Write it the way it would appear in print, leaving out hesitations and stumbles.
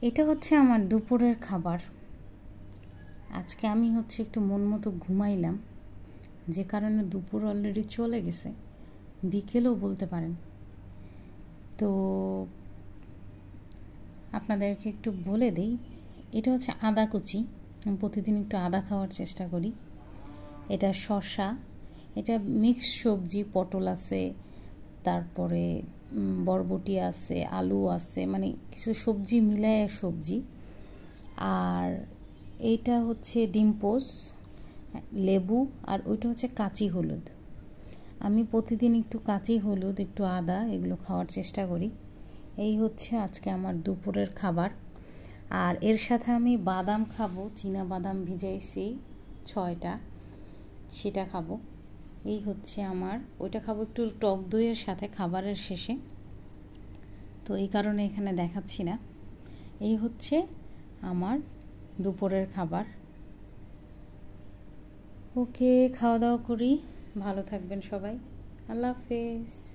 এটা হচ্ছে আমার দুপুরের খাবার। আজকে আমি একটু মন মতো ঘুমাইলাম, যে কারণে দুপুর অলরেডি চলে গেছে, বিকেলও বলতে পারেন। তো আপনাদেরকে একটু বলে দিই, এটা হচ্ছে আদা কুচি। আমি প্রতিদিন একটু আদা খাওয়ার চেষ্টা করি। এটা শসা, এটা মিক্স সবজি, পটল আছে, তারপরে বরবটি আছে, আলু আছে, মানে কিছু সবজি মিলায় সবজি। আর এইটা হচ্ছে ডিম পোস, লেবু, আর ওইটা হচ্ছে কাঁচি হলুদ। আমি প্রতিদিন একটু কাঁচি হলুদ, একটু আদা এগুলো খাওয়ার চেষ্টা করি। এই হচ্ছে আজকে আমার দুপুরের খাবার। আর এর সাথে আমি বাদাম খাবো, চীনা বাদাম ভিজাইছি 6টা, সেটা খাবো। এই হচ্ছে আমার, ওইটা খাবো একটু টক দইয়ের সাথে খাবারের শেষে, তো এই কারণে এখানে দেখাচ্ছি না। এই হচ্ছে আমার দুপুরের খাবার। ওকে, খাওয়া দাওয়া করি। ভালো থাকবেন সবাই। আল্লাহ হাফেজ।